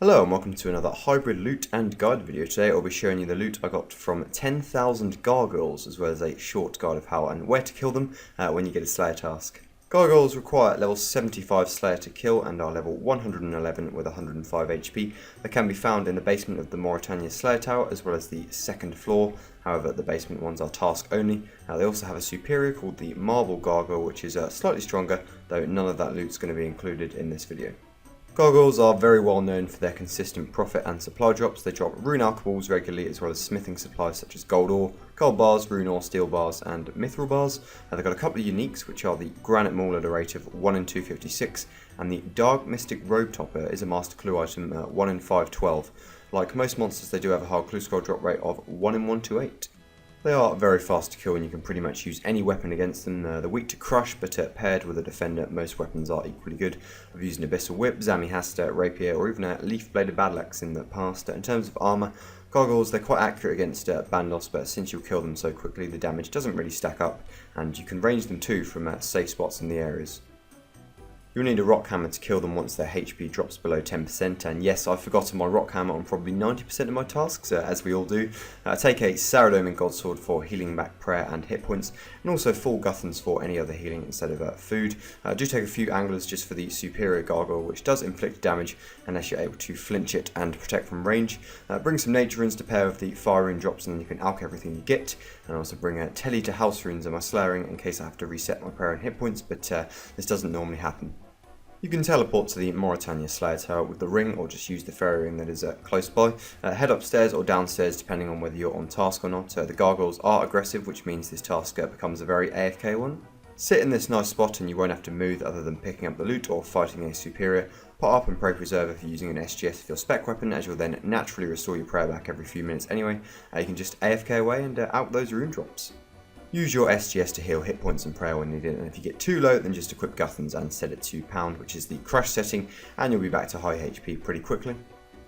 Hello and welcome to another hybrid loot and guide video. Today I'll be showing you the loot I got from 10,000 gargoyles, as well as a short guide of how and where to kill them when you get a Slayer task. Gargoyles require level 75 Slayer to kill and are level 111 with 105 HP. They can be found in the basement of the Morytania Slayer Tower as well as the second floor. However, the basement ones are task only. They also have a superior called the Marble Gargoyle, which is slightly stronger, though none of that loot is going to be included in this video. Gargoyles are very well known for their consistent profit and supply drops. They drop rune alchemals regularly, as well as smithing supplies such as gold ore, gold bars, rune ore, steel bars and mithril bars. They've got a couple of uniques, which are the granite maul at a rate of 1 in 256, and the dark mystic robe topper is a master clue item at 1 in 512. Like most monsters, they do have a hard clue scroll drop rate of 1 in 128. They are very fast to kill and you can pretty much use any weapon against them. They're weak to crush, but paired with a defender, most weapons are equally good. I've used an Abyssal Whip, Zamihasta, Rapier, or even a Leaf-Bladed Battle Axe in the past. In terms of armour, Gargoyles, they're quite accurate against Bandos, but since you'll kill them so quickly, the damage doesn't really stack up, and you can range them too from safe spots in the areas. You'll need a rock hammer to kill them once their HP drops below 10%, and yes, I've forgotten my rock hammer on probably 90% of my tasks, as we all do. Take a Saradomin Godsword for healing back prayer and hit points, and also full Guthans for any other healing instead of food. Do take a few anglers just for the superior gargoyle, which does inflict damage unless you're able to flinch it and protect from range. Bring some nature runes to pair with the fire rune drops, and then you can alch everything you get. And also bring a telly to house runes on my slayering in case I have to reset my prayer and hit points, but this doesn't normally happen. You can teleport to the Morytania Slayer Tower with the ring, or just use the fairy ring that is close by. Head upstairs or downstairs depending on whether you're on task or not. The gargoyles are aggressive, which means this task becomes a very AFK one. Sit in this nice spot and you won't have to move other than picking up the loot or fighting a superior. Pot up and pray preserve if you're using an SGS for your spec weapon, as you'll then naturally restore your prayer back every few minutes anyway. You can just AFK away and out those rune drops. Use your SGS to heal hit points and prayer when needed, and if you get too low then just equip Guthans and set it to pound, which is the crush setting, and you'll be back to high HP pretty quickly.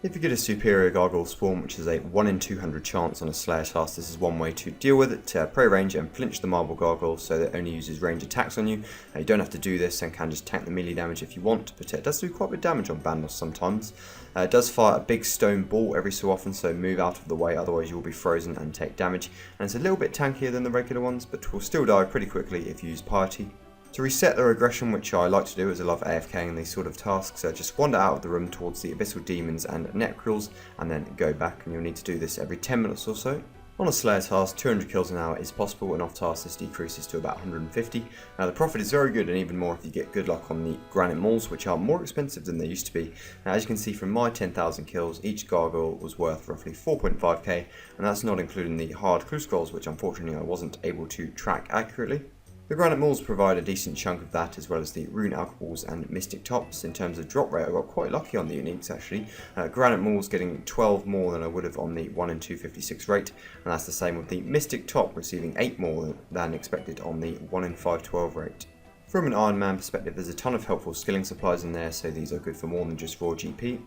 If you get a superior gargoyle spawn, which is a 1 in 200 chance on a Slayer task, this is one way to deal with it. Pray range and flinch the marble gargoyle so that it only uses range attacks on you. You don't have to do this and can just tank the melee damage if you want, but it does do quite a bit of damage on Bandos sometimes. It does fire a big stone ball every so often, so move out of the way, otherwise you will be frozen and take damage. And it's a little bit tankier than the regular ones, but will still die pretty quickly if you use Piety. To reset their aggression, which I like to do as I love AFKing these sort of tasks, just wander out of the room towards the Abyssal Demons and Necrals, and then go back, and you'll need to do this every 10 minutes or so. On a Slayer task, 200 kills an hour is possible, and off task this decreases to about 150. The profit is very good, and even more if you get good luck on the granite mauls, which are more expensive than they used to be. As you can see from my 10,000 kills, each gargoyle was worth roughly 4.5k, and that's not including the hard clue scrolls, which unfortunately I wasn't able to track accurately. The granite mauls provide a decent chunk of that, as well as the rune alchemals and mystic tops. In terms of drop rate, I got quite lucky on the uniques actually. Granite mauls getting 12 more than I would have on the 1 in 256 rate, and that's the same with the mystic top receiving 8 more than expected on the 1 in 512 rate. From an Iron Man perspective, there's a ton of helpful skilling supplies in there, so these are good for more than just raw GP.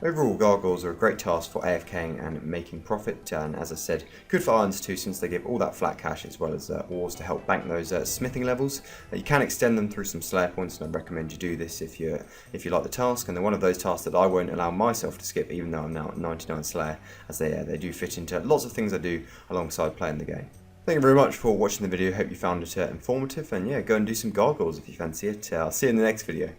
Overall, gargoyles are a great task for AFKing and making profit, and as I said, good for irons too, since they give all that flat cash as well as ores to help bank those smithing levels. You can extend them through some Slayer points, and I recommend you do this if you like the task, and they're one of those tasks that I won't allow myself to skip, even though I'm now at 99 Slayer, as they do fit into lots of things I do alongside playing the game. Thank you very much for watching the video, hope you found it informative, and yeah, go and do some gargoyles if you fancy it. I'll see you in the next video.